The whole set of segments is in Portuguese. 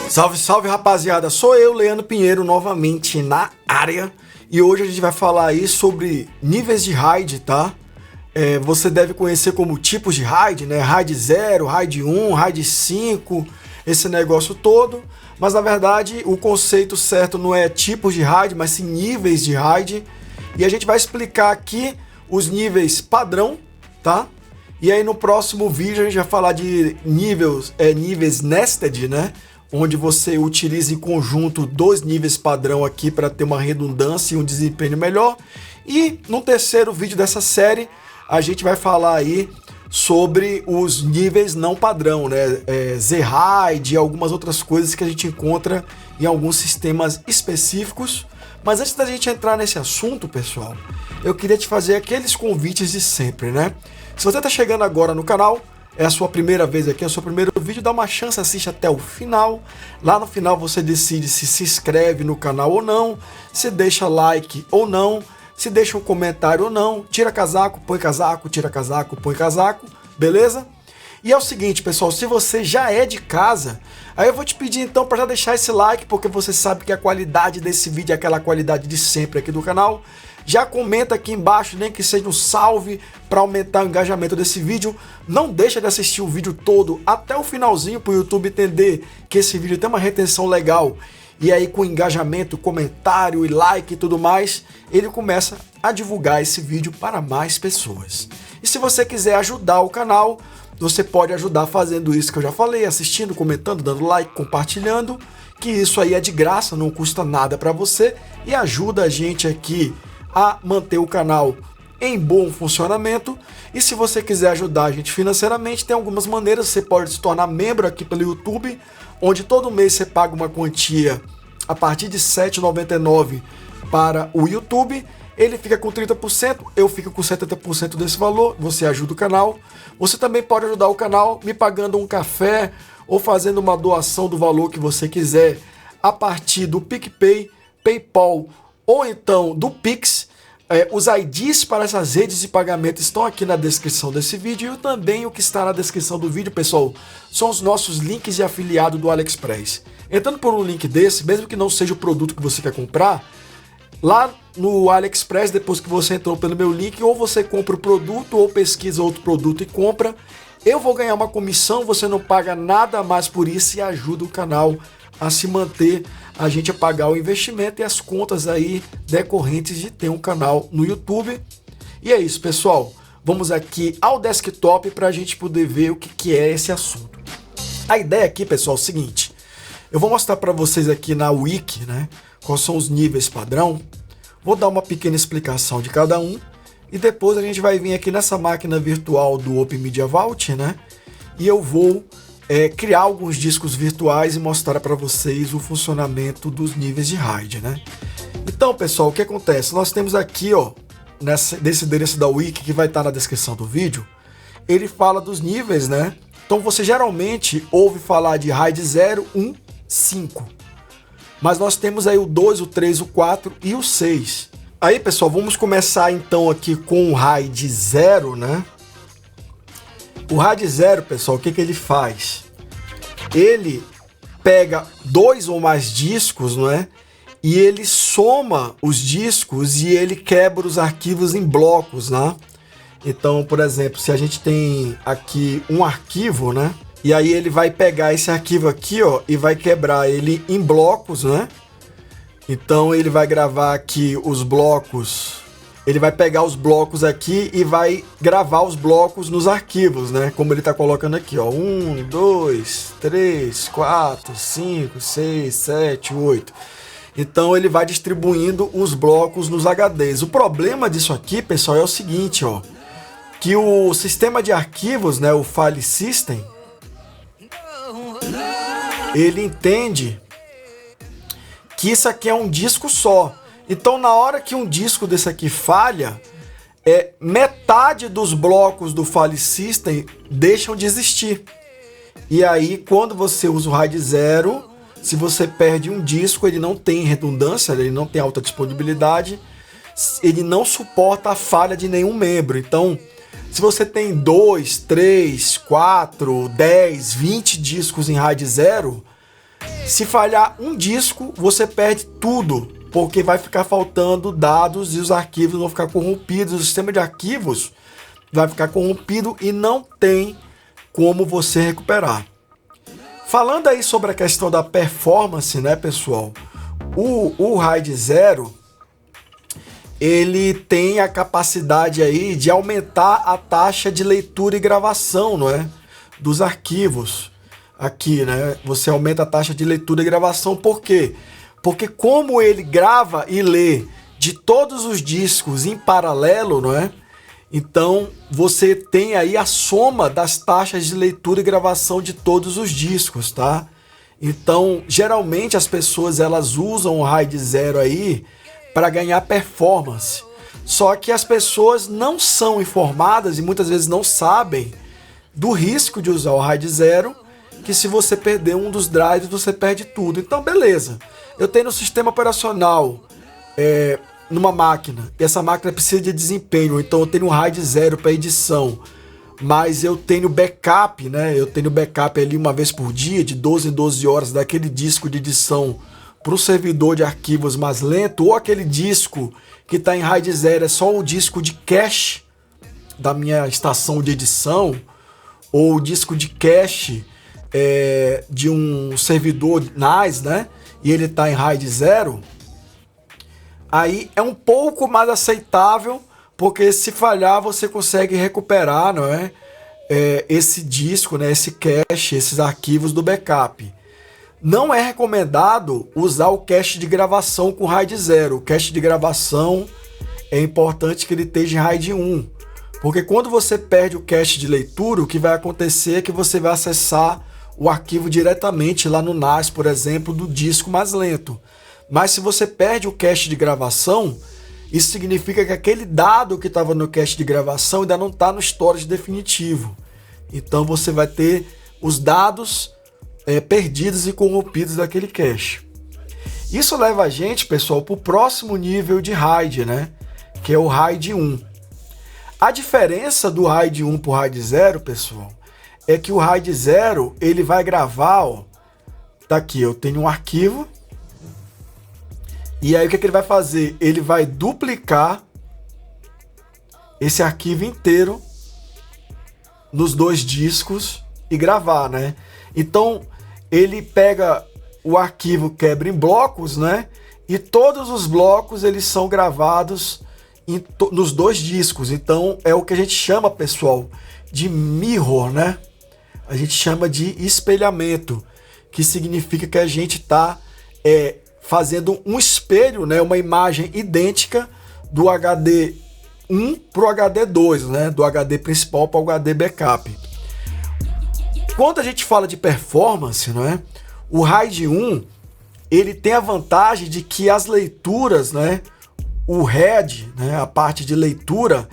Salve, salve, rapaziada, sou eu, Leandro Pinheiro, novamente na área. E hoje a gente vai falar aí sobre níveis de RAID, tá? Você deve conhecer como tipos de RAID, né? RAID 0, RAID 1, RAID 5, esse negócio todo. Mas na verdade o conceito certo não é tipos de RAID, mas sim níveis de RAID. E a gente vai explicar aqui os níveis padrão, tá? E aí no próximo vídeo a gente vai falar de níveis nested, né? Onde você utiliza em conjunto dois níveis padrão aqui para ter uma redundância e um desempenho melhor. E no terceiro vídeo dessa série a gente vai falar aí sobre os níveis não padrão, né? Z-RAID e algumas outras coisas que a gente encontra em alguns sistemas específicos. Mas antes da gente entrar nesse assunto, pessoal, eu queria te fazer aqueles convites de sempre, né? Se você está chegando agora no canal, é a sua primeira vez aqui, é o seu primeiro vídeo, dá uma chance, assiste até o final. Lá no final você decide se inscreve no canal ou não, se deixa like ou não, se deixa um comentário ou não, tira casaco, põe casaco, tira casaco, põe casaco, beleza? E é o seguinte, pessoal, se você já é de casa, aí eu vou te pedir então para já deixar esse like, porque você sabe que a qualidade desse vídeo é aquela qualidade de sempre aqui do canal. Já comenta aqui embaixo, nem que seja um salve para aumentar o engajamento desse vídeo. Não deixa de assistir o vídeo todo até o finalzinho para o YouTube entender que esse vídeo tem uma retenção legal. E aí com engajamento, comentário e like e tudo mais, ele começa a divulgar esse vídeo para mais pessoas. E se você quiser ajudar o canal, você pode ajudar fazendo isso que eu já falei, assistindo, comentando, dando like, compartilhando, que isso aí é de graça, não custa nada para você e ajuda a gente aqui a manter o canal em bom funcionamento. E se você quiser ajudar a gente financeiramente, tem algumas maneiras. Você pode se tornar membro aqui pelo YouTube, onde todo mês você paga uma quantia a partir de R$ 7,99 para o YouTube. Ele fica com 30%, eu fico com 70% desse valor, você ajuda o canal. Você também pode ajudar o canal me pagando um café ou fazendo uma doação do valor que você quiser a partir do PicPay, PayPal ou então do Pix. Os IDs para essas redes de pagamento estão aqui na descrição desse vídeo e também o que está na descrição do vídeo, pessoal, são os nossos links de afiliado do AliExpress. Entrando por um link desse, mesmo que não seja o produto que você quer comprar, lá no AliExpress, depois que você entrou pelo meu link, ou você compra o produto ou pesquisa outro produto e compra, eu vou ganhar uma comissão, você não paga nada mais por isso e ajuda o canal a se manter, a gente a pagar o investimento e as contas aí decorrentes de ter um canal no YouTube. E é isso, pessoal. Vamos aqui ao desktop para a gente poder ver o que é esse assunto. A ideia aqui, pessoal, é o seguinte. Eu vou mostrar para vocês aqui na Wiki, né, quais são os níveis padrão. Vou dar uma pequena explicação de cada um e depois a gente vai vir aqui nessa máquina virtual do Open Media Vault, né, e eu vou criar alguns discos virtuais e mostrar para vocês o funcionamento dos níveis de RAID, né? Então, pessoal, o que acontece? Nós temos aqui, ó, desse endereço da Wiki que vai estar na descrição do vídeo, ele fala dos níveis, né? Então você geralmente ouve falar de RAID 0, 1, 5. Mas nós temos aí o 2, o 3, o 4 e o 6. Aí, pessoal, vamos começar então aqui com o RAID 0, né? O RAID 0, pessoal, o que ele faz? Ele pega dois ou mais discos, não é? E ele soma os discos e ele quebra os arquivos em blocos, né? Então, por exemplo, se a gente tem aqui um arquivo, né? E aí ele vai pegar esse arquivo aqui, ó, e vai quebrar ele em blocos, né? Então ele vai gravar aqui os blocos. Ele vai pegar os blocos aqui e vai gravar os blocos nos arquivos, né? Como ele está colocando aqui, ó. 1, 2, 3, 4, 5, 6, 7, 8. Então ele vai distribuindo os blocos nos HDs. O problema disso aqui, pessoal, é o seguinte, ó. Que o sistema de arquivos, né? O File System, ele entende que isso aqui é um disco só. Então, na hora que um disco desse aqui falha, metade dos blocos do File System deixam de existir. E aí, quando você usa o RAID 0, se você perde um disco, ele não tem redundância, ele não tem alta disponibilidade, ele não suporta a falha de nenhum membro. Então, se você tem 2, 3, 4, 10, 20 discos em RAID 0, Se falhar um disco, você perde tudo, porque vai ficar faltando dados e os arquivos vão ficar corrompidos, o sistema de arquivos vai ficar corrompido e não tem como você recuperar. Falando aí sobre a questão da performance, né, pessoal? O RAID 0, ele tem a capacidade aí de aumentar a taxa de leitura e gravação, não é? Dos arquivos. Aqui, né? Você aumenta a taxa de leitura e gravação. Por quê? Porque como ele grava e lê de todos os discos em paralelo, não é? Então, você tem aí a soma das taxas de leitura e gravação de todos os discos, tá? Então, geralmente as pessoas elas usam o RAID 0 aí para ganhar performance. Só que as pessoas não são informadas e muitas vezes não sabem do risco de usar o RAID 0, que se você perder um dos drives, você perde tudo. Então, beleza. Eu tenho um sistema operacional numa máquina, e essa máquina precisa de desempenho, então eu tenho um RAID 0 para edição, mas eu tenho backup, né? Eu tenho backup ali uma vez por dia, de 12 em 12 horas, daquele disco de edição para o servidor de arquivos mais lento, ou aquele disco que está em RAID 0, é só o disco de cache da minha estação de edição, ou o disco de cache de um servidor NAS, né? E ele está em RAID 0, aí é um pouco mais aceitável, porque se falhar você consegue recuperar, não é? Esse disco, né? Esse cache, esses arquivos do backup. Não é recomendado usar o cache de gravação com RAID 0. O cache de gravação é importante que ele esteja em RAID 1, porque quando você perde o cache de leitura, o que vai acontecer é que você vai acessar o arquivo diretamente lá no NAS, por exemplo, do disco mais lento. Mas se você perde o cache de gravação, isso significa que aquele dado que estava no cache de gravação ainda não está no storage definitivo. Então você vai ter os dados perdidos e corrompidos daquele cache. Isso leva a gente, pessoal, para o próximo nível de RAID, né? Que é o RAID 1. A diferença do RAID 1 para o RAID 0, pessoal, é que o RAID 0 ele vai gravar, ó, tá aqui, eu tenho um arquivo. E aí o que ele vai fazer? Ele vai duplicar esse arquivo inteiro nos dois discos e gravar, né? Então ele pega o arquivo, quebra em blocos, né? E todos os blocos eles são gravados nos dois discos. Então é o que a gente chama, pessoal, de mirror, né? A gente chama de espelhamento, que significa que a gente está fazendo um espelho, né, uma imagem idêntica do HD 1 para o HD 2, né, do HD principal para o HD backup. Quando a gente fala de performance, não é, o RAID 1 ele tem a vantagem de que as leituras, né, o head, né, a parte de leitura,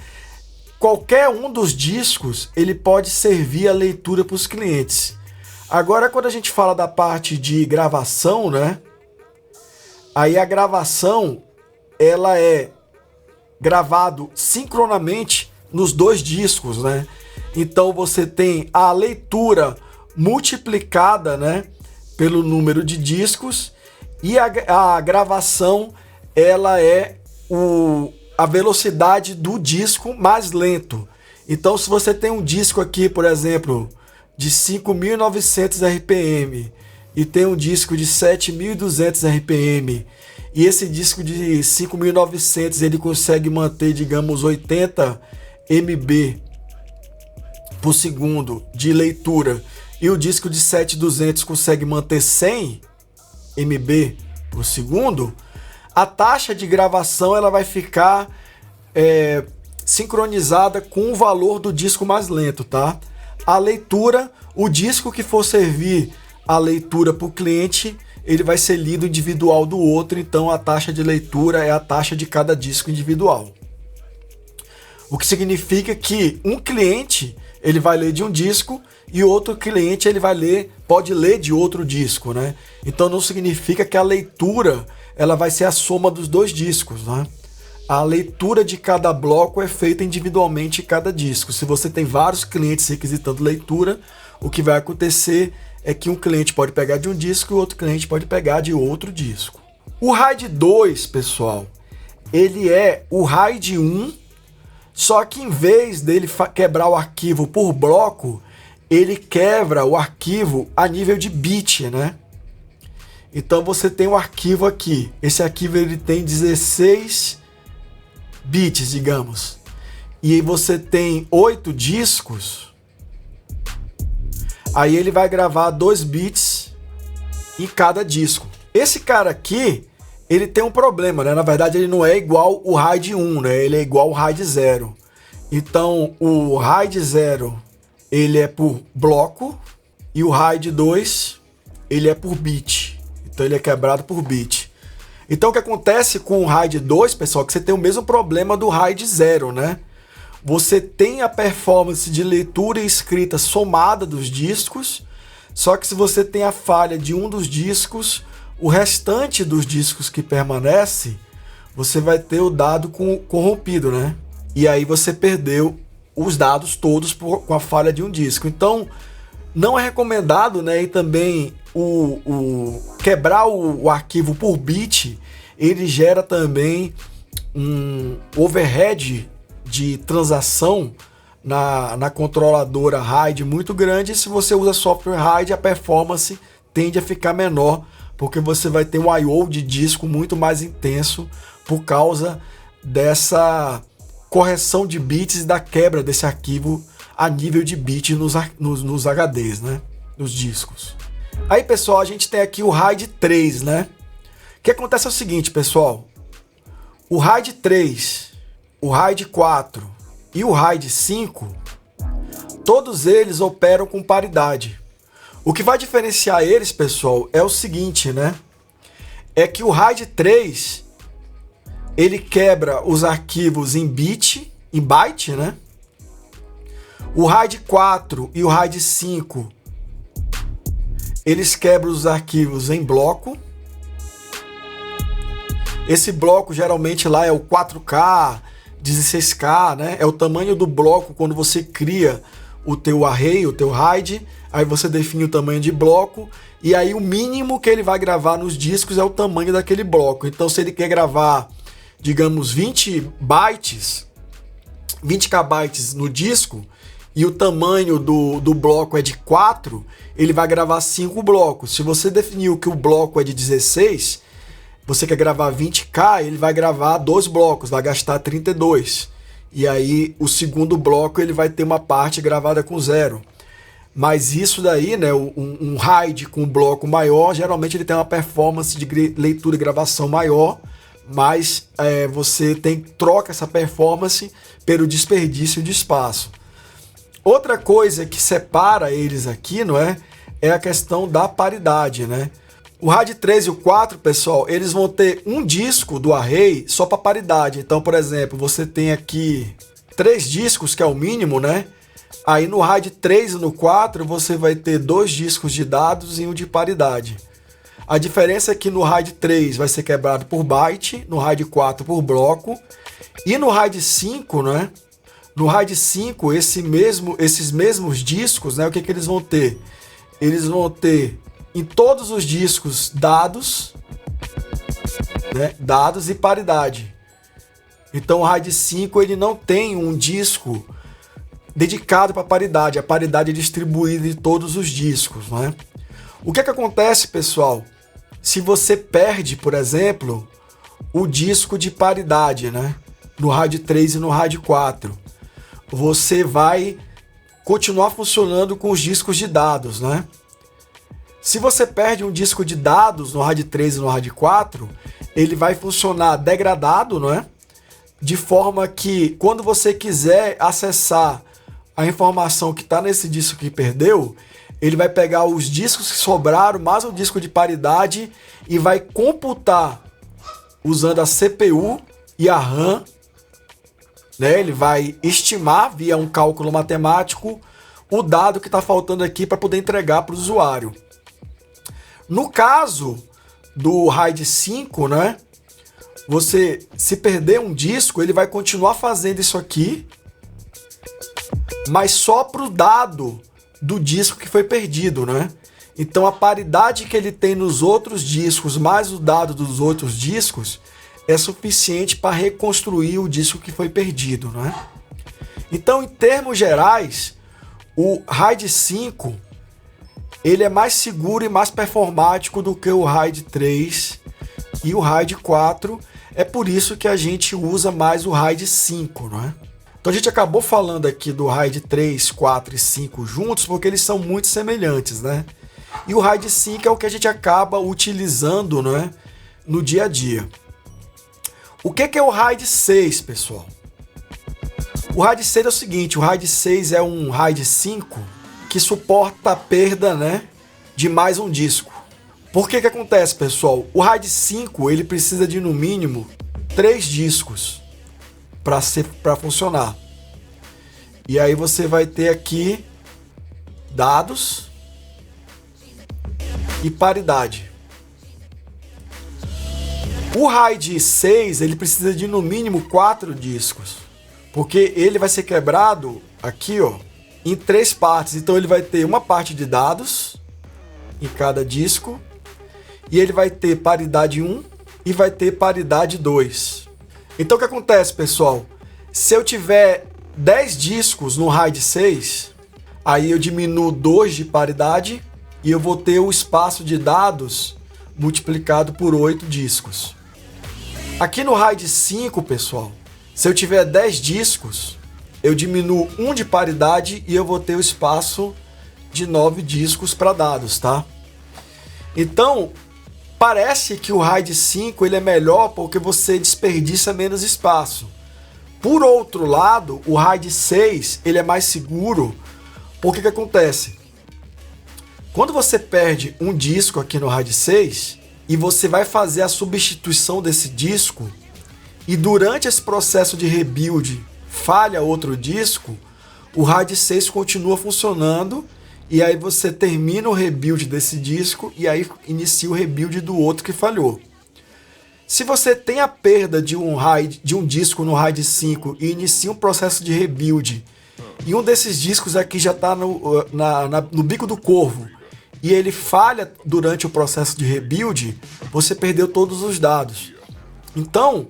qualquer um dos discos ele pode servir a leitura para os clientes. Agora, quando a gente fala da parte de gravação, né, aí a gravação ela é gravado sincronamente nos dois discos, né? Então você tem a leitura multiplicada, né, pelo número de discos, e a gravação ela é a velocidade do disco mais lento. Então se você tem um disco aqui, por exemplo, de 5.900 RPM e tem um disco de 7.200 RPM, e esse disco de 5.900 ele consegue manter, digamos, 80 MB por segundo de leitura, e o disco de 7.200 consegue manter 100 MB por segundo, a taxa de gravação ela vai ficar sincronizada com o valor do disco mais lento, tá? A leitura, o disco que for servir a leitura para o cliente, ele vai ser lido individual do outro, então a taxa de leitura é a taxa de cada disco individual. O que significa que um cliente ele vai ler de um disco e outro cliente ele pode ler de outro disco, né? Então não significa que a leitura ela vai ser a soma dos dois discos, né? A leitura de cada bloco é feita individualmente em cada disco. Se você tem vários clientes requisitando leitura, o que vai acontecer é que um cliente pode pegar de um disco e o outro cliente pode pegar de outro disco. O RAID 2, pessoal, ele é o RAID 1, só que em vez dele quebrar o arquivo por bloco, ele quebra o arquivo a nível de bit, né? Então você tem um arquivo aqui. Esse arquivo ele tem 16 bits, digamos. E aí você tem 8 discos. Aí ele vai gravar 2 bits em cada disco. Esse cara aqui, ele tem um problema, né? Na verdade, ele não é igual o RAID 1, né? Ele é igual o RAID 0. Então, o RAID 0, ele é por bloco. E o RAID 2, ele é por bit. Então, ele é quebrado por bit. Então, o que acontece com o RAID 2, pessoal, é que você tem o mesmo problema do RAID 0, né? Você tem a performance de leitura e escrita somada dos discos, só que se você tem a falha de um dos discos, o restante dos discos que permanece, você vai ter o dado corrompido, né? E aí você perdeu os dados todos com a falha de um disco. Então, não é recomendado, né? E também quebrar o arquivo por bit, ele gera também um overhead de transação na controladora RAID muito grande. E se você usa software RAID, a performance tende a ficar menor, porque você vai ter um I/O de disco muito mais intenso por causa dessa correção de bits e da quebra desse arquivo a nível de bit nos HDs, né? Nos discos. Aí, pessoal, a gente tem aqui o RAID 3, né? O que acontece é o seguinte, pessoal. O RAID 3, o RAID 4 e o RAID 5, todos eles operam com paridade. O que vai diferenciar eles, pessoal, é o seguinte, né? É que o RAID 3, ele quebra os arquivos em byte, né? O RAID 4 e o RAID 5, eles quebram os arquivos em bloco. Esse bloco geralmente lá é o 4K, 16K, né? É o tamanho do bloco quando você cria o teu array, o teu RAID. Aí você define o tamanho de bloco. E aí o mínimo que ele vai gravar nos discos é o tamanho daquele bloco. Então se ele quer gravar, digamos, 20 bytes, 20 KB no disco, e o tamanho do bloco é de 4, ele vai gravar 5 blocos. Se você definiu que o bloco é de 16, você quer gravar 20K, ele vai gravar 2 blocos, vai gastar 32. E aí o segundo bloco ele vai ter uma parte gravada com 0. Mas isso daí, né, um RAID com um bloco maior, geralmente ele tem uma performance de leitura e gravação maior, mas você troca essa performance pelo desperdício de espaço. Outra coisa que separa eles aqui, não é a questão da paridade, né? O RAID 3 e o 4, pessoal, eles vão ter um disco do array só para paridade. Então, por exemplo, você tem aqui 3 discos, que é o mínimo, né? Aí no RAID 3 e no 4, você vai ter 2 discos de dados e um de paridade. A diferença é que no RAID 3 vai ser quebrado por byte, no RAID 4 por bloco. E no RAID 5, né? No RAID 5, esses mesmos discos, né? O que eles vão ter? Eles vão ter em todos os discos dados, né? Dados e paridade. Então o RAID 5 ele não tem um disco dedicado para paridade. A paridade é distribuída em todos os discos, né? O que acontece, pessoal? Se você perde, por exemplo, o disco de paridade, né? No RAID 3 e no RAID 4, você vai continuar funcionando com os discos de dados, né? Se você perde um disco de dados no RAID 3 e no RAID 4, ele vai funcionar degradado, não é? De forma que quando você quiser acessar a informação que está nesse disco que perdeu, ele vai pegar os discos que sobraram, mais o disco de paridade, e vai computar usando a CPU e a RAM, né? Ele vai estimar via um cálculo matemático o dado que está faltando aqui para poder entregar para o usuário. No caso do RAID 5, né? Você, se perder um disco, ele vai continuar fazendo isso aqui, mas só para o dado do disco que foi perdido, né? Então a paridade que ele tem nos outros discos, mais o dado dos outros discos, é suficiente para reconstruir o disco que foi perdido, né? Então, em termos gerais, o RAID 5 ele é mais seguro e mais performático do que o RAID 3 e o RAID 4. É por isso que a gente usa mais o RAID 5, não é? Então a gente acabou falando aqui do RAID 3, 4 e 5 juntos porque eles são muito semelhantes, né? E o RAID 5 é o que a gente acaba utilizando, né, no dia a dia. O que é o RAID 6, pessoal? O RAID 6 é o seguinte, o RAID 6 é um RAID 5 que suporta a perda, né, de mais um disco. Por que acontece, pessoal? O RAID 5 ele precisa de no mínimo 3 discos para funcionar. E aí você vai ter aqui dados e paridade. O RAID 6 ele precisa de no mínimo 4 discos, porque ele vai ser quebrado aqui, ó, em 3 partes. Então ele vai ter uma parte de dados em cada disco, e ele vai ter paridade 1 e vai ter paridade 2. Então o que acontece, pessoal? Se eu tiver 10 discos no RAID 6, aí eu diminuo 2 de paridade e eu vou ter o espaço de dados multiplicado por 8 discos. Aqui no RAID 5, pessoal, se eu tiver 10 discos, eu diminuo 1 de paridade e eu vou ter o espaço de 9 discos para dados, tá? Então, parece que o RAID 5 ele é melhor porque você desperdiça menos espaço. Por outro lado, o RAID 6 ele é mais seguro, porque que acontece? Quando você perde um disco aqui no RAID 6 e você vai fazer a substituição desse disco, e durante esse processo de rebuild falha outro disco, o RAID 6 continua funcionando, e aí você termina o rebuild desse disco e aí inicia o rebuild do outro que falhou. Se você tem a perda de um disco no RAID 5 e inicia um processo de rebuild, e um desses discos aqui já está no bico do corvo, e ele falha durante o processo de rebuild, você perdeu todos os dados. Então,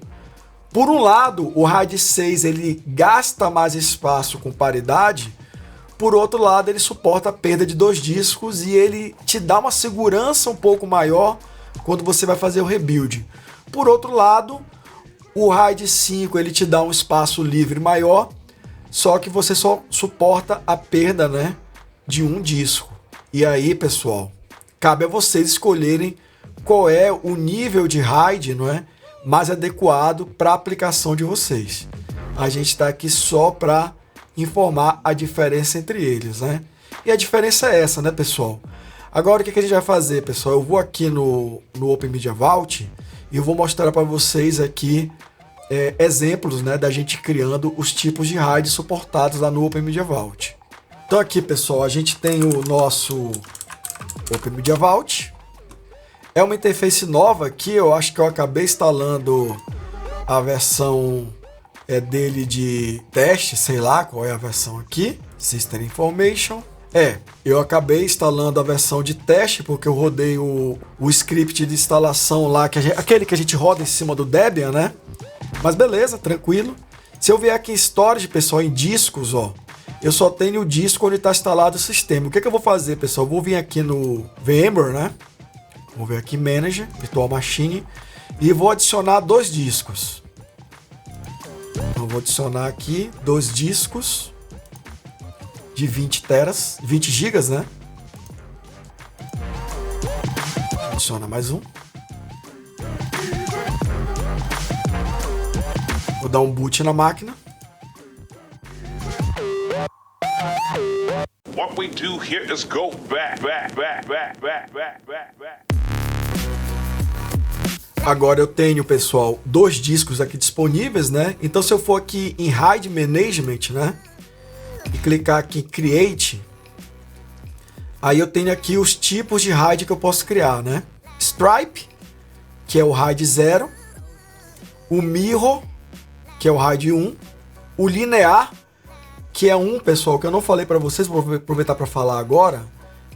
por um lado, o RAID 6 ele gasta mais espaço com paridade, por outro lado, ele suporta a perda de 2 discos e ele te dá uma segurança um pouco maior quando você vai fazer o rebuild. Por outro lado, o RAID 5 ele te dá um espaço livre maior, só que você só suporta a perda, né, de um disco. E aí, pessoal, cabe a vocês escolherem qual é o nível de RAID, não é, mais adequado para a aplicação de vocês. A gente está aqui só para informar a diferença entre eles, né? E a diferença é essa, né, pessoal? Agora, o que a gente vai fazer, pessoal? Eu vou aqui no Open Media Vault e eu vou mostrar para vocês aqui exemplos, né, da gente criando os tipos de RAID suportados lá no Open Media Vault. Então aqui, pessoal, a gente tem o nosso Open Media Vault. É uma interface nova aqui, eu acho que eu acabei instalando a versão dele de teste, sei lá qual é a versão aqui, System Information. Eu acabei instalando a versão de teste porque eu rodei o script de instalação lá, aquele que a gente roda em cima do Debian, né? Mas beleza, tranquilo. Se eu vier aqui em Storage, pessoal, em discos, ó, eu só tenho o disco onde está instalado o sistema. O que eu vou fazer, pessoal? Eu vou vir aqui no VMware, né? Vou ver aqui Manager, Virtual Machine, e vou adicionar 2 discos. Então vou adicionar aqui 2 discos de 20 gigas, né? Adiciona mais um. Vou dar um boot na máquina. What we do here is go back. Agora eu tenho, pessoal, 2 discos aqui disponíveis, né? Então se eu for aqui em RAID Management, né? E clicar aqui em Create, aí eu tenho aqui os tipos de RAID que eu posso criar, né? Stripe, que é o RAID 0, o Mirror, que é o RAID 1, o Linear, que é um, pessoal, que eu não falei para vocês, vou aproveitar para falar agora,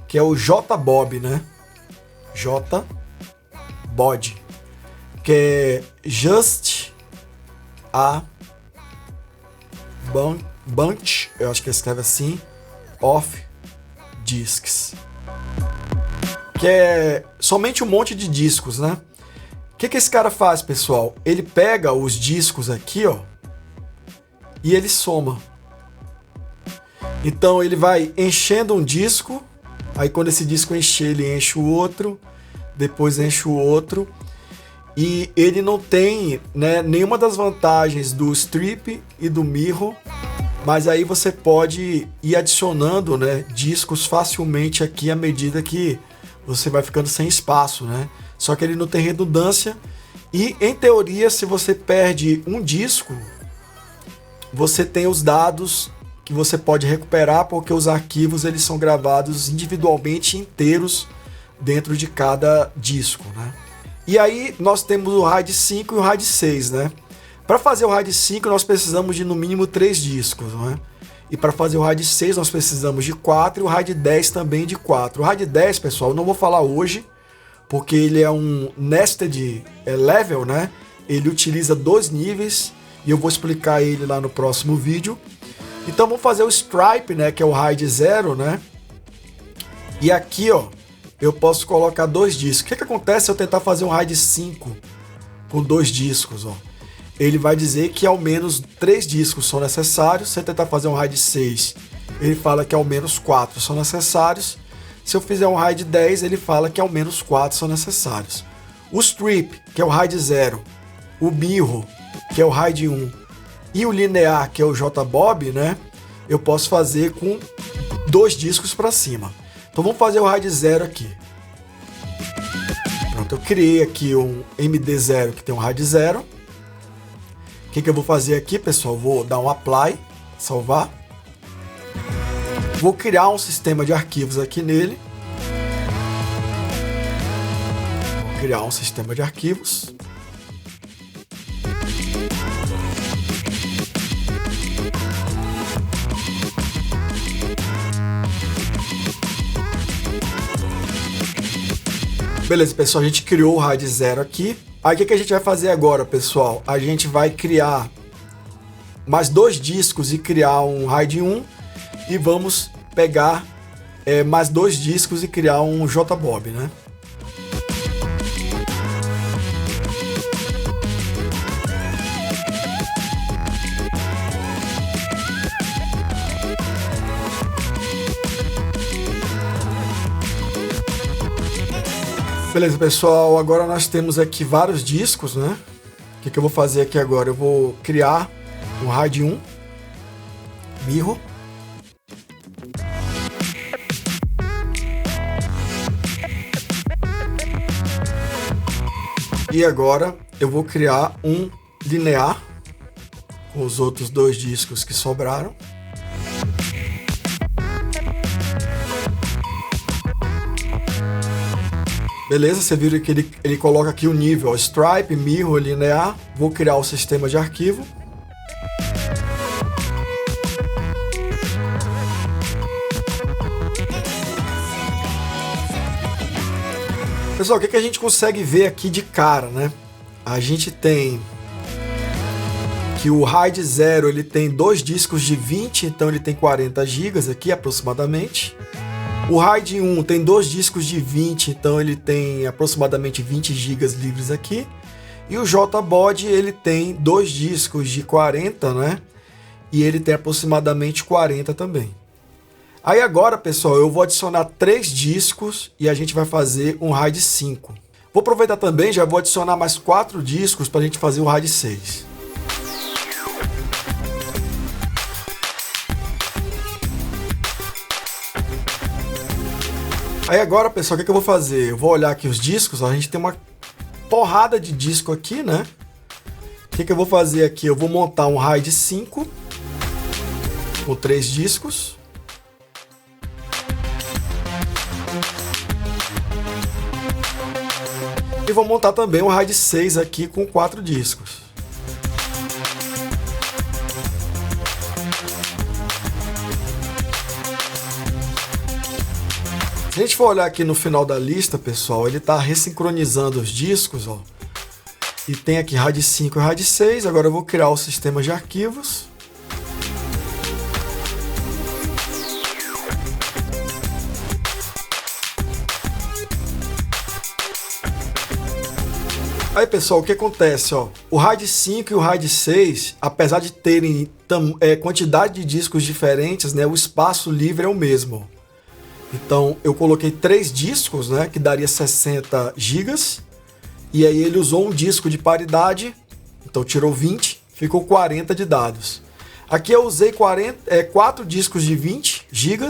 que é o JBOD, né? JBOD, que é Just a Bunch, eu acho que escreve assim, of Discs, que é somente um monte de discos, né? O que esse cara faz, pessoal? Ele pega os discos aqui, ó, e ele soma. Então ele vai enchendo um disco, aí quando esse disco encher, ele enche o outro, depois enche o outro, e ele não tem, né, nenhuma das vantagens do strip e do mirror, mas aí você pode ir adicionando, né, discos facilmente aqui à medida que você vai ficando sem espaço, né? Só que ele não tem redundância e, em teoria, se você perde um disco, você tem os dados que você pode recuperar, porque os arquivos eles são gravados individualmente inteiros dentro de cada disco, né? E aí nós temos o RAID 5 e o RAID 6, né? Para fazer o RAID 5 nós precisamos de no mínimo 3 discos, né? E para fazer o RAID 6 nós precisamos de 4 e o RAID 10 também de 4. O RAID 10, pessoal, eu não vou falar hoje, porque ele é um nested level, né? Ele utiliza 2 níveis e eu vou explicar ele lá no próximo vídeo. Então vamos fazer o stripe, né, que é o RAID 0, né? E aqui, ó, eu posso colocar 2 discos. O que acontece se eu tentar fazer um RAID 5 com 2 discos, ó? Ele vai dizer que ao menos 3 discos são necessários. Se eu tentar fazer um RAID 6, ele fala que ao menos 4 são necessários. Se eu fizer um RAID 10, ele fala que ao menos 4 são necessários. O strip, que é o RAID 0, o mirror, que é o RAID 1, e o linear, que é o JBOD, né? Eu posso fazer com 2 discos para cima. Então vamos fazer o RAID 0 aqui. Pronto, eu criei aqui um MD0 que tem um RAID 0. O que eu vou fazer aqui, pessoal? Vou dar um apply, salvar. Vou criar um sistema de arquivos aqui nele. Vou criar um sistema de arquivos. Beleza, pessoal, a gente criou o RAID 0 aqui. Aí o que a gente vai fazer agora, pessoal? A gente vai criar mais 2 discos e criar um RAID 1. E vamos pegar mais 2 discos e criar um JBOD, né? Beleza, pessoal, agora nós temos aqui vários discos, né? O que eu vou fazer aqui agora? Eu vou criar um RAID 1, mirror. E agora eu vou criar um linear com os outros 2 discos que sobraram. Beleza, você viu que ele coloca aqui o nível stripe, mirror, linear. Vou criar o sistema de arquivo. Pessoal, o que a gente consegue ver aqui de cara, né? A gente tem que o RAID 0 ele tem 2 discos de 20, então ele tem 40 GB aqui aproximadamente. O RAID 1 tem 2 discos de 20, então ele tem aproximadamente 20 GB livres aqui. E o JBOD ele tem 2 discos de 40, né? E ele tem aproximadamente 40 também. Aí agora, pessoal, eu vou adicionar 3 discos e a gente vai fazer um RAID 5. Vou aproveitar também, já vou adicionar mais 4 discos para a gente fazer o RAID 6. Aí agora, pessoal, o que eu vou fazer? Eu vou olhar aqui os discos, ó, a gente tem uma porrada de disco aqui, né? O que eu vou fazer aqui? Eu vou montar um RAID 5 com 3 discos. E vou montar também um RAID 6 aqui com 4 discos. Se a gente for olhar aqui no final da lista, pessoal, ele está ressincronizando os discos, ó. E tem aqui RAID 5 e RAID 6. Agora eu vou criar o sistema de arquivos. Aí, pessoal, o que acontece, ó? O RAID 5 e o RAID 6, apesar de terem quantidade de discos diferentes, né, o espaço livre é o mesmo. Então, eu coloquei 3 discos, né, que daria 60 GB. E aí ele usou um disco de paridade, então tirou 20, ficou 40 de dados. Aqui eu usei 4 discos de 20 GB,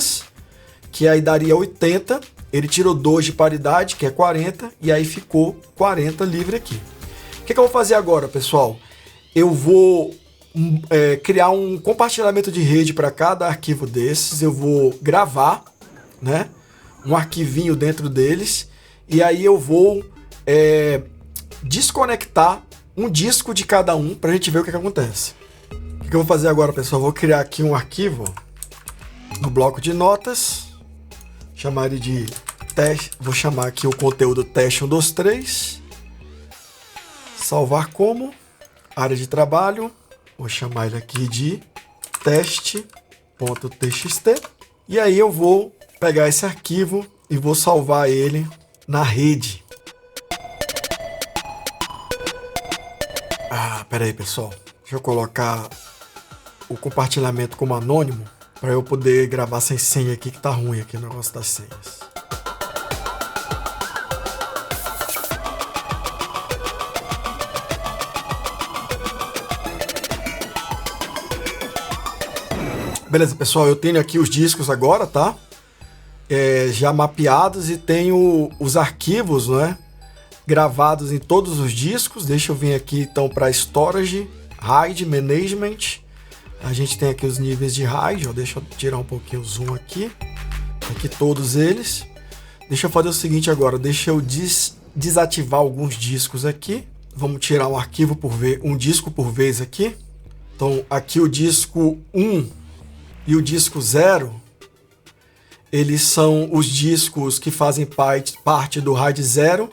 que aí daria 80. Ele tirou 2 de paridade, que é 40, e aí ficou 40 livre aqui. O que eu vou fazer agora, pessoal? Eu vou criar um compartilhamento de rede para cada arquivo desses. Eu vou gravar, né, um arquivinho dentro deles, e aí eu vou desconectar um disco de cada um para a gente ver o que acontece. O que eu vou fazer agora, pessoal? Eu vou criar aqui um arquivo no bloco de notas. Chamar ele de teste, vou chamar aqui o conteúdo teste 123, salvar como, área de trabalho, vou chamar ele aqui de teste.txt, e aí eu vou pegar esse arquivo e vou salvar ele na rede. Pera aí, pessoal, deixa eu colocar o compartilhamento como anônimo, para eu poder gravar sem senha aqui, que tá ruim aqui o negócio das senhas. Beleza, pessoal, eu tenho aqui os discos agora, tá? Já mapeados, e tenho os arquivos, né, gravados em todos os discos. Deixa eu vir aqui então para Storage, RAID, Management. A gente tem aqui os níveis de RAID, ó. Deixa eu tirar um pouquinho o zoom aqui. Aqui todos eles. Deixa eu fazer o seguinte agora, deixa eu desativar alguns discos aqui. Vamos tirar um arquivo por vez, um disco por vez aqui. Então aqui o disco 1 e o disco 0, eles são os discos que fazem parte do RAID 0.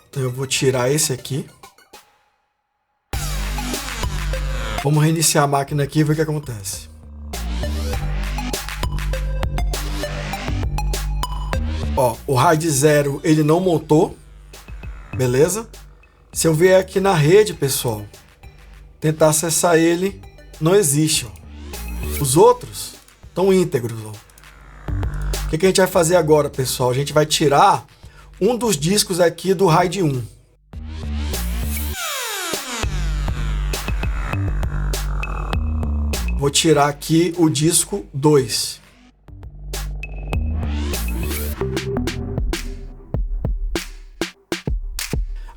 Então eu vou tirar esse aqui. Vamos reiniciar a máquina aqui e ver o que acontece. Ó, o RAID 0 ele não montou, beleza? Se eu vier aqui na rede, pessoal, tentar acessar ele, não existe, ó. Os outros estão íntegros, ó. O que a gente vai fazer agora, pessoal? A gente vai tirar um dos discos aqui do RAID 1. Vou tirar aqui o disco 2.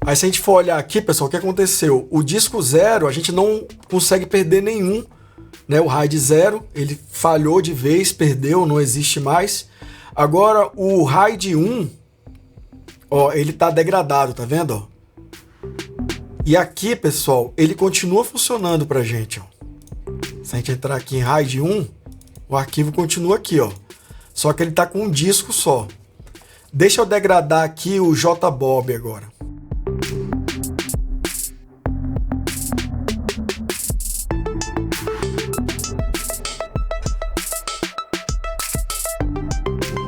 Aí se a gente for olhar aqui, pessoal, o que aconteceu? O disco 0, a gente não consegue perder nenhum, né? O RAID 0, ele falhou de vez, perdeu, não existe mais. Agora o RAID 1, ó, ele tá degradado, tá vendo? Ó? E aqui, pessoal, ele continua funcionando pra gente, ó. Se a gente entrar aqui em RAID 1, o arquivo continua aqui, ó. Só que ele tá com um disco só. Deixa eu degradar aqui o JBob agora.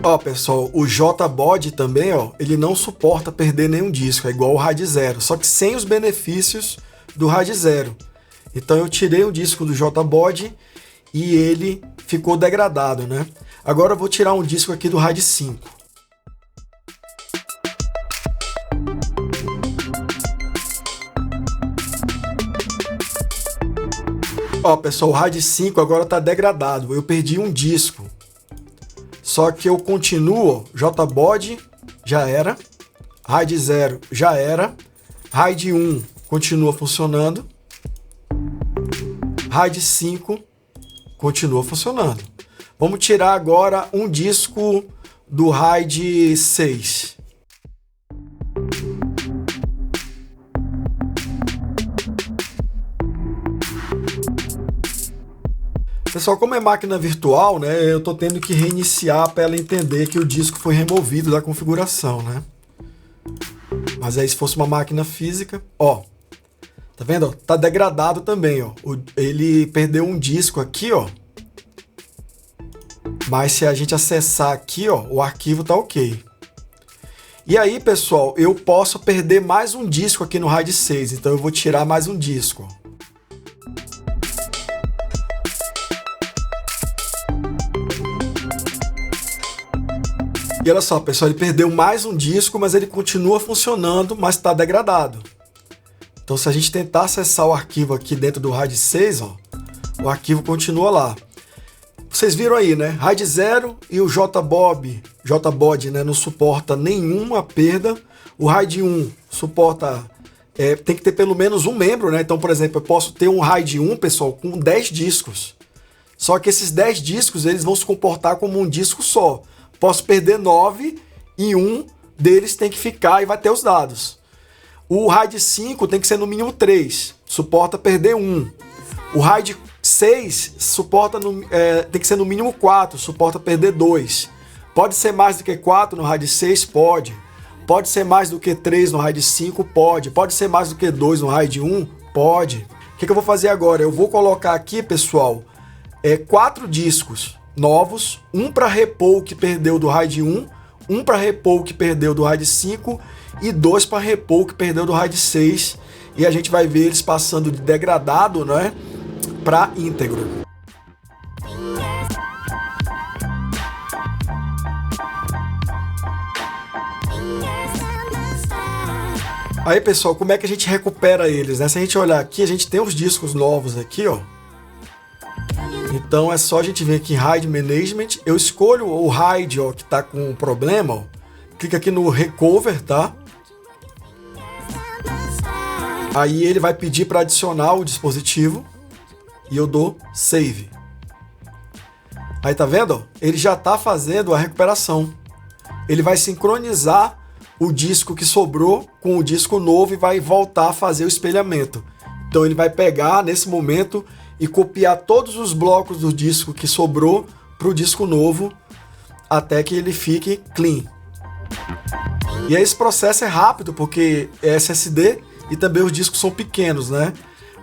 Ó, pessoal, o JBob também, ó, ele não suporta perder nenhum disco, é igual o RAID 0, só que sem os benefícios do RAID 0. Então eu tirei o disco do JBob e ele ficou degradado, né? Agora eu vou tirar um disco aqui do RAID 5. Ó, pessoal, o RAID 5 agora está degradado, eu perdi um disco. Só que eu continuo, JBob já era, RAID 0 já era, RAID 1 continua funcionando, RAID 5 continua funcionando. Vamos tirar agora um disco do RAID 6. Pessoal, como é máquina virtual, né, eu tô tendo que reiniciar para ela entender que o disco foi removido da configuração, né? Mas aí se fosse uma máquina física, ó, tá vendo? Tá degradado também, ó. Ele perdeu um disco aqui, ó. Mas se a gente acessar aqui, ó, o arquivo tá ok. E aí, pessoal, eu posso perder mais um disco aqui no RAID 6, então eu vou tirar mais um disco. E olha só, pessoal, ele perdeu mais um disco, mas ele continua funcionando, mas está degradado. Então, se a gente tentar acessar o arquivo aqui dentro do RAID 6, ó, o arquivo continua lá. Vocês viram aí, né? RAID 0 e o JBOD, né, não suporta nenhuma perda. O RAID 1 suporta, tem que ter pelo menos um membro, né? Então, por exemplo, eu posso ter um RAID 1, pessoal, com 10 discos. Só que esses 10 discos, eles vão se comportar como um disco só. Posso perder 9 e um deles tem que ficar e vai ter os dados. O RAID 5 tem que ser no mínimo 3, suporta perder 1. O RAID 6 suporta tem que ser no mínimo 4, suporta perder 2. Pode ser mais do que 4 no RAID 6? Pode. Pode ser mais do que 3 no RAID 5? Pode. Pode ser mais do que 2 no RAID 1? Pode. O que eu vou fazer agora? Eu vou colocar aqui, pessoal, 4 discos novos, um para repor o que perdeu do RAID 1, um para repor o que perdeu do RAID 5 e 2 para repor o que perdeu do RAID 6. E a gente vai ver eles passando de degradado, né, para íntegro. Aí, pessoal, como é que a gente recupera eles, né? Se a gente olhar aqui, a gente tem os discos novos aqui, ó. Então é só a gente vir aqui em RAID Management, eu escolho o RAID, ó, que está com um problema, ó. Clica aqui no Recover, tá? Aí ele vai pedir para adicionar o dispositivo e eu dou Save. Aí tá vendo? Ó? Ele já está fazendo a recuperação. Ele vai sincronizar o disco que sobrou com o disco novo e vai voltar a fazer o espelhamento. Então ele vai pegar nesse momento e copiar todos os blocos do disco que sobrou para o disco novo até que ele fique clean. E aí esse processo é rápido porque é SSD e também os discos são pequenos, né?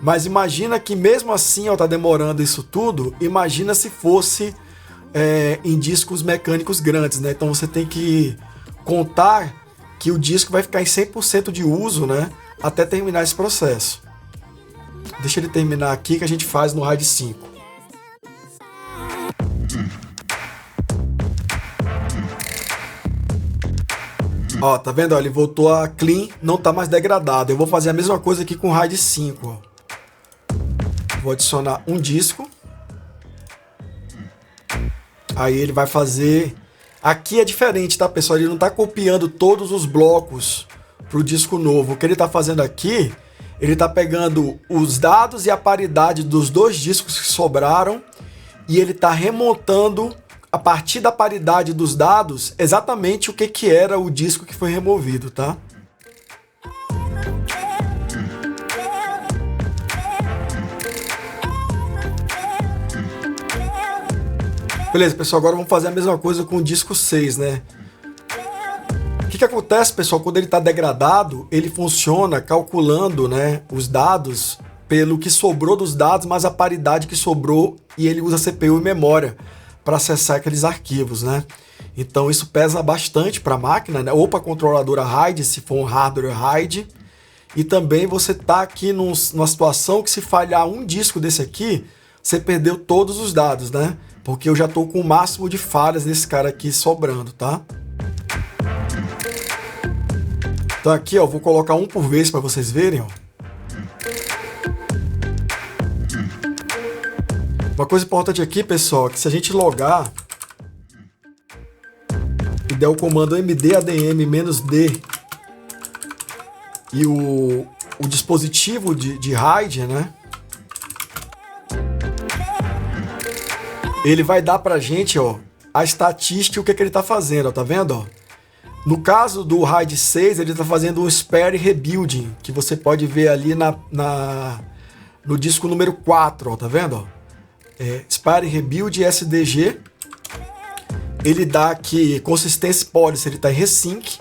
Mas imagina que mesmo assim, ó, tá demorando isso tudo, imagina se fosse em discos mecânicos grandes, né? Então você tem que contar que o disco vai ficar em 100% de uso, né? Até terminar esse processo. Deixa ele terminar aqui que a gente faz no RAID 5. Ó, tá vendo? Ó, ele voltou a clean, não tá mais degradado. Eu vou fazer a mesma coisa aqui com o RAID 5. Ó. Vou adicionar um disco. Aí ele vai fazer... Aqui é diferente, tá, pessoal? Ele não tá copiando todos os blocos pro disco novo. O que ele tá fazendo aqui... Ele está pegando os dados e a paridade dos 2 discos que sobraram e ele está remontando, a partir da paridade dos dados, exatamente o que era o disco que foi removido, tá? Beleza, pessoal, agora vamos fazer a mesma coisa com o disco 6, né? O que acontece, pessoal, quando ele está degradado, ele funciona calculando, né, os dados pelo que sobrou dos dados, mais a paridade que sobrou, e ele usa CPU e memória para acessar aqueles arquivos, né? Então isso pesa bastante para a máquina, né, ou para a controladora RAID, se for um hardware RAID. E também você está aqui numa situação que se falhar um disco desse aqui, você perdeu todos os dados, né? Porque eu já estou com o máximo de falhas desse cara aqui sobrando, tá? Então aqui, ó, vou colocar um por vez para vocês verem, ó. Uma coisa importante aqui, pessoal, é que se a gente logar e der o comando mdadm-d e o dispositivo de RAID, né? Ele vai dar pra gente, ó, a estatística e o que ele tá fazendo, ó, tá vendo, ó? No caso do RAID 6, ele está fazendo um spare rebuilding, que você pode ver ali no disco número 4, ó, tá vendo? Ó? Spire Rebuild SDG. Ele dá aqui Consistency Policy, ele está em Resync.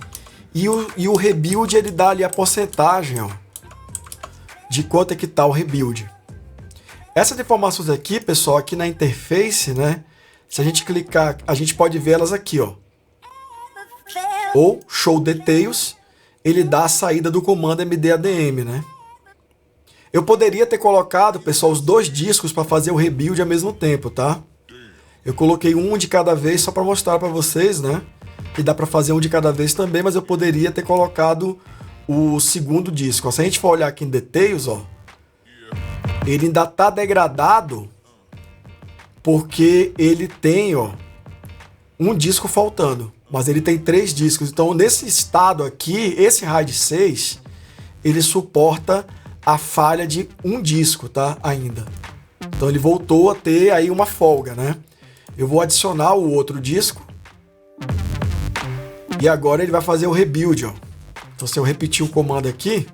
E o Rebuild, ele dá ali a porcentagem, ó, de quanto é que tá o Rebuild. Essas informações aqui, pessoal, aqui na interface, né? Se a gente clicar, a gente pode ver elas aqui, ó. Ou Show Details, ele dá a saída do comando MDADM, né? Eu poderia ter colocado, pessoal, os 2 discos para fazer o rebuild ao mesmo tempo, tá? Eu coloquei um de cada vez só para mostrar para vocês, né? Que dá para fazer um de cada vez também, mas eu poderia ter colocado o segundo disco. Ó, se a gente for olhar aqui em Details, ó, ele ainda tá degradado porque ele tem, ó, um disco faltando, mas ele tem 3 discos. Então, nesse estado aqui, esse RAID 6, ele suporta a falha de um disco, tá? Ainda. Então, ele voltou a ter aí uma folga, né? Eu vou adicionar o outro disco. E agora ele vai fazer o rebuild, ó. Então, se eu repetir o comando aqui,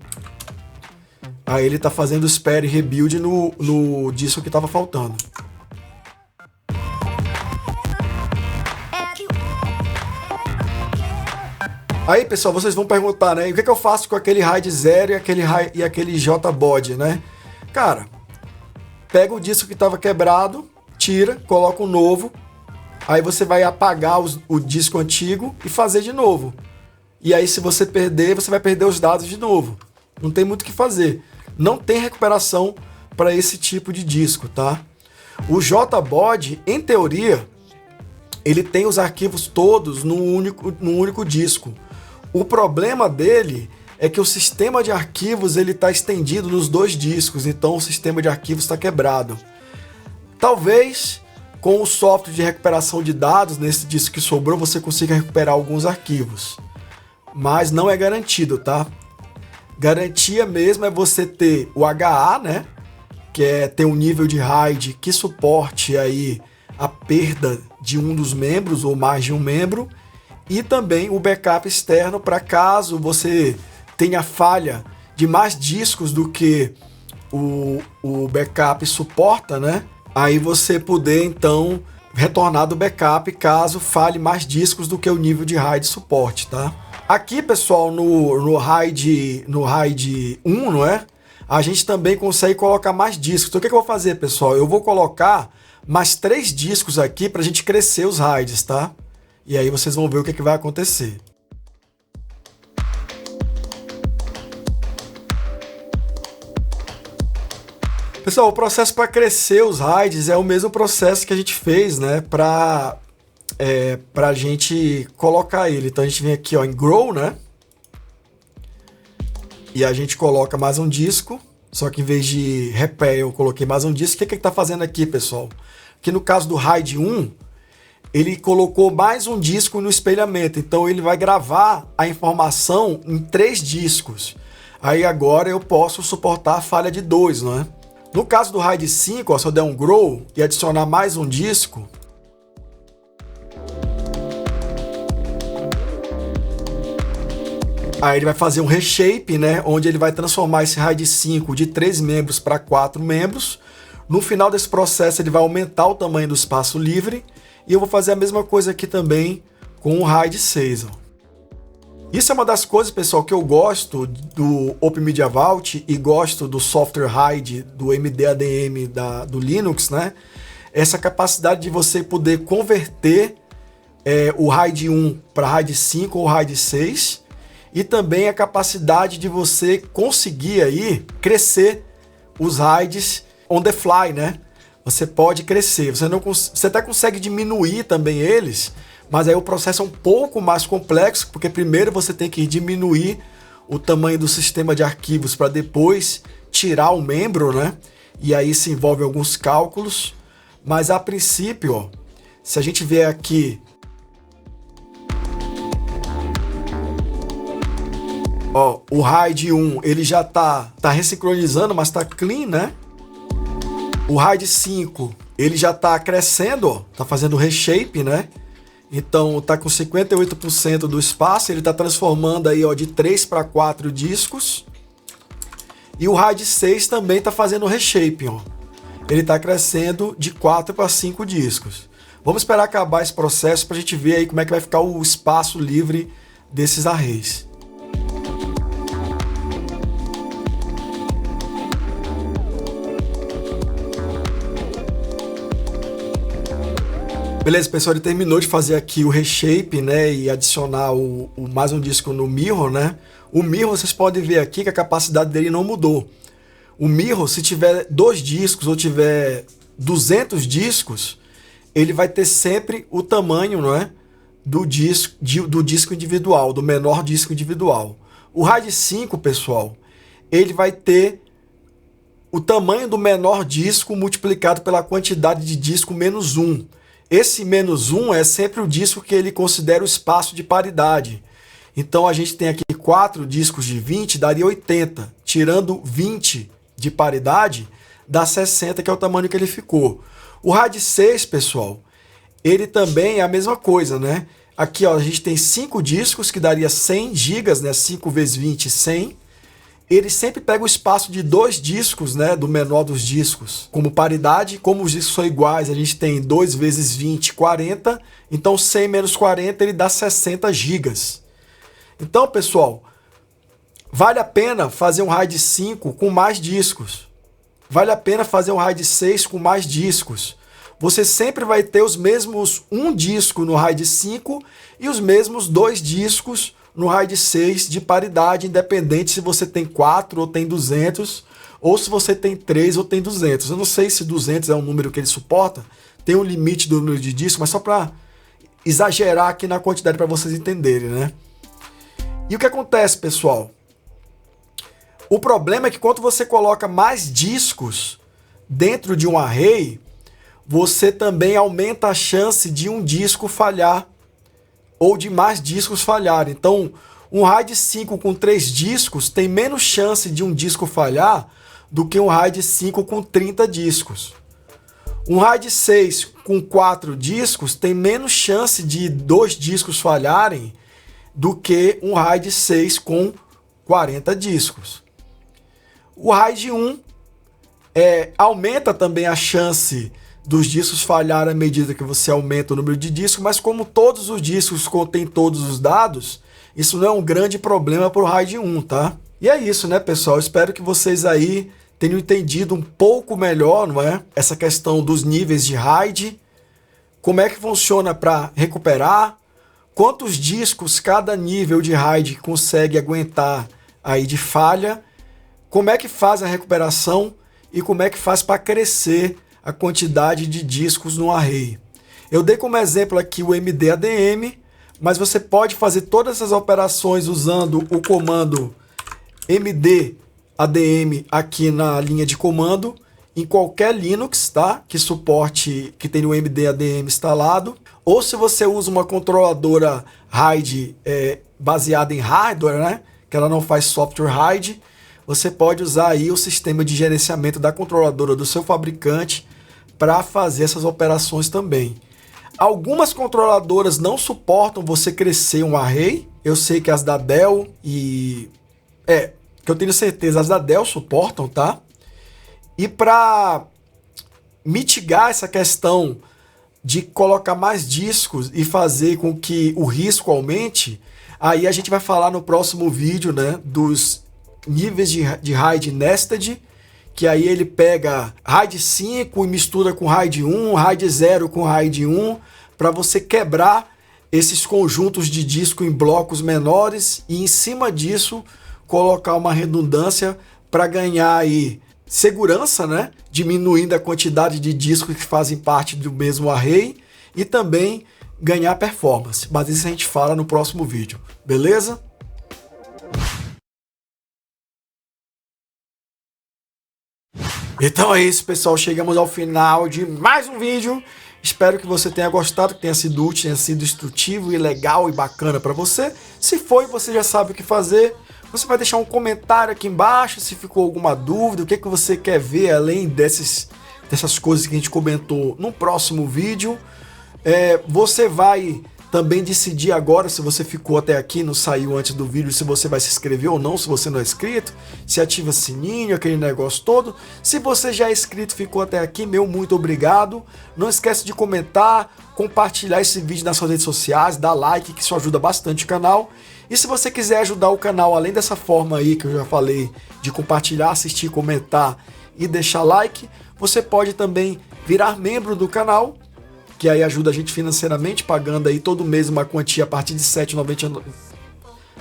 aí ele tá fazendo o Spare Rebuild no disco que estava faltando. Aí, pessoal, vocês vão perguntar, né? O que eu faço com aquele RAID 0 e aquele JBOD, né? Cara, pega o disco que estava quebrado, tira, coloca um novo. Aí você vai apagar o disco antigo e fazer de novo. E aí, se você perder, você vai perder os dados de novo. Não tem muito o que fazer. Não tem recuperação para esse tipo de disco, tá? O JBOD, em teoria, ele tem os arquivos todos num único disco. O problema dele é que o sistema de arquivos ele está estendido nos 2 discos, então o sistema de arquivos está quebrado. Talvez com o software de recuperação de dados nesse disco que sobrou você consiga recuperar alguns arquivos, mas não é garantido, tá? Garantia mesmo é você ter o HA, né? Que é ter um nível de RAID que suporte aí a perda de um dos membros ou mais de um membro, e também o backup externo para caso você tenha falha de mais discos do que o backup suporta, né? Aí você poder então retornar do backup caso falhe mais discos do que o nível de RAID suporte, tá? Aqui, pessoal, no RAID 1, não é? A gente também consegue colocar mais discos. Então o que eu vou fazer, pessoal? Eu vou colocar mais 3 discos aqui para a gente crescer os RAIDs, tá? E aí vocês vão ver o que vai acontecer. Pessoal, o processo para crescer os RAIDs é o mesmo processo que a gente fez, né? Para a gente colocar ele. Então a gente vem aqui, ó, em Grow, né? E a gente coloca mais um disco. Só que em vez de Repair eu coloquei mais um disco. O que ele está fazendo aqui, pessoal? Que no caso do RAID 1, ele colocou mais um disco no espelhamento. Então ele vai gravar a informação em 3 discos. Aí agora eu posso suportar a falha de 2, não é? No caso do RAID 5, ó, se eu der um Grow e adicionar mais um disco, aí ele vai fazer um reshape, né? Onde ele vai transformar esse RAID 5 de 3 membros para 4 membros. No final desse processo ele vai aumentar o tamanho do espaço livre. E eu vou fazer a mesma coisa aqui também com o RAID 6. Ó. Isso é uma das coisas, pessoal, que eu gosto do Open Media Vault e gosto do software RAID, do MDADM do Linux, né? Essa capacidade de você poder converter o RAID 1 para RAID 5 ou RAID 6 e também a capacidade de você conseguir aí crescer os RAIDs on the fly, né? Você pode crescer, você até consegue diminuir também eles, mas aí o processo é um pouco mais complexo, porque primeiro você tem que diminuir o tamanho do sistema de arquivos para depois tirar o membro, né? E aí se envolve alguns cálculos, mas a princípio, ó, se a gente vier aqui, ó, o RAID 1 ele já tá ressincronizando, mas tá clean, né? O RAID 5 ele já tá crescendo, ó, tá fazendo reshape, né? Então tá com 58% do espaço, ele tá transformando aí, ó, de 3 para 4 discos. E o RAID 6 também tá fazendo reshape, ó. ele está crescendo de 4 para 5 discos. Vamos esperar acabar esse processo para a gente ver aí como é que vai ficar o espaço livre desses arrays. Beleza, pessoal, ele terminou de fazer aqui o reshape, né, e adicionar mais um disco no mirror, né? O mirror, vocês podem ver aqui que a capacidade dele não mudou. O mirror, se tiver 2 discos ou tiver 200 discos, ele vai ter sempre o tamanho, não é, do disco individual, do menor disco individual. O RAID 5, pessoal, ele vai ter o tamanho do menor disco multiplicado pela quantidade de disco menos 1. Esse menos 1 é sempre o disco que ele considera o espaço de paridade. Então a gente tem aqui 4 discos de 20, daria 80. Tirando 20 de paridade, dá 60, que é o tamanho que ele ficou. O RAID 6, pessoal, ele também é a mesma coisa, né? Aqui, ó, a gente tem 5 discos, que daria 100 GB, né? 5 vezes 20, 100. Ele sempre pega o espaço de 2 discos, né, do menor dos discos, como paridade. Como os discos são iguais, a gente tem 2 vezes 20, 40. Então 100 menos 40, ele dá 60 GB. Então, pessoal, vale a pena fazer um RAID 5 com mais discos. Vale a pena fazer um RAID 6 com mais discos. Você sempre vai ter os mesmos 1 disco no RAID 5 e os mesmos 2 discos no RAID 6 de paridade, independente se você tem 4 ou tem 200, ou se você tem 3 ou tem 200. Eu não sei se 200 é um número que ele suporta, tem um limite do número de disco, mas só para exagerar aqui na quantidade para vocês entenderem, né? E o que acontece, pessoal? O problema é que quando você coloca mais discos dentro de um array, você também aumenta a chance de um disco falhar ou de mais discos falharem. Então, um RAID 5 com 3 discos tem menos chance de um disco falhar do que um RAID 5 com 30 discos. Um RAID 6 com 4 discos tem menos chance de 2 discos falharem do que um RAID 6 com 40 discos. O RAID 1 aumenta também a chance dos discos falharem à medida que você aumenta o número de discos, mas como todos os discos contêm todos os dados, isso não é um grande problema para o RAID 1, tá? E é isso, né, pessoal? Espero que vocês aí tenham entendido um pouco melhor, não é? Essa questão dos níveis de RAID, como é que funciona para recuperar, quantos discos cada nível de RAID consegue aguentar aí de falha, como é que faz a recuperação e como é que faz para crescer a quantidade de discos no array. Eu dei como exemplo aqui o MD-ADM, mas você pode fazer todas essas operações usando o comando MD-ADM aqui na linha de comando, em qualquer Linux, tá? Que suporte, que tenha o MD-ADM instalado. Ou se você usa uma controladora RAID baseada em hardware, né? Que ela não faz software RAID, você pode usar aí o sistema de gerenciamento da controladora do seu fabricante para fazer essas operações também. Algumas controladoras não suportam você crescer um array. Eu sei que as da Dell que eu tenho certeza, as da Dell suportam, tá? E para mitigar essa questão de colocar mais discos e fazer com que o risco aumente, aí a gente vai falar no próximo vídeo, né, dos níveis de RAID nested, que aí ele pega RAID 5 e mistura com RAID 1, RAID 0 com RAID 1, para você quebrar esses conjuntos de disco em blocos menores e em cima disso colocar uma redundância para ganhar aí segurança, né? Diminuindo a quantidade de discos que fazem parte do mesmo array e também ganhar performance. Mas isso a gente fala no próximo vídeo, beleza? Então é isso, pessoal, chegamos ao final de mais um vídeo. Espero que você tenha gostado, que tenha sido útil, tenha sido instrutivo e legal e bacana para você. Se foi, você já sabe o que fazer. Você vai deixar um comentário aqui embaixo se ficou alguma dúvida, o que você quer ver além dessas coisas que a gente comentou no próximo vídeo. Você vai também decidir agora se você ficou até aqui, não saiu antes do vídeo, se você vai se inscrever ou não, se você não é inscrito, se ativa sininho, aquele negócio todo. Se você já é inscrito, ficou até aqui, meu muito obrigado. Não esquece de comentar, compartilhar esse vídeo nas suas redes sociais, dar like, que isso ajuda bastante o canal. E se você quiser ajudar o canal, além dessa forma aí que eu já falei, de compartilhar, assistir, comentar e deixar like, você pode também virar membro do canal, que aí ajuda a gente financeiramente, pagando aí todo mês uma quantia a partir de R$ 7,99.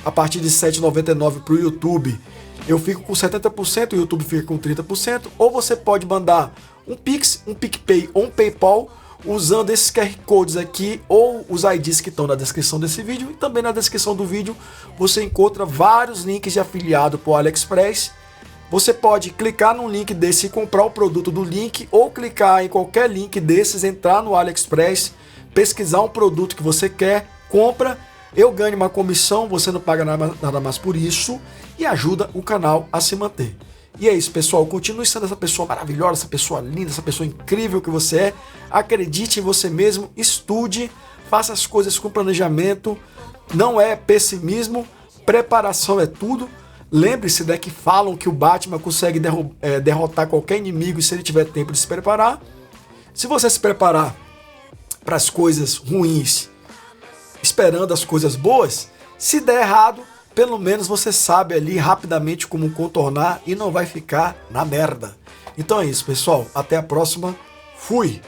A partir de R$ 7,99 para o YouTube, eu fico com 70%, o YouTube fica com 30%. Ou você pode mandar um Pix, um PicPay ou um PayPal, usando esses QR Codes aqui, ou os IDs que estão na descrição desse vídeo. E também na descrição do vídeo você encontra vários links de afiliado para o AliExpress. Você pode clicar no link desse e comprar o produto do link, ou clicar em qualquer link desses, entrar no AliExpress, pesquisar um produto que você quer, compra, eu ganho uma comissão, você não paga nada mais por isso e ajuda o canal a se manter. E é isso, pessoal, continue sendo essa pessoa maravilhosa, essa pessoa linda, essa pessoa incrível que você é. Acredite em você mesmo, estude, faça as coisas com planejamento, não é pessimismo, preparação é tudo. Lembre-se, né, que falam que o Batman consegue derrotar qualquer inimigo se ele tiver tempo de se preparar. Se você se preparar para as coisas ruins, esperando as coisas boas, se der errado, pelo menos você sabe ali rapidamente como contornar e não vai ficar na merda. Então é isso, pessoal. Até a próxima. Fui!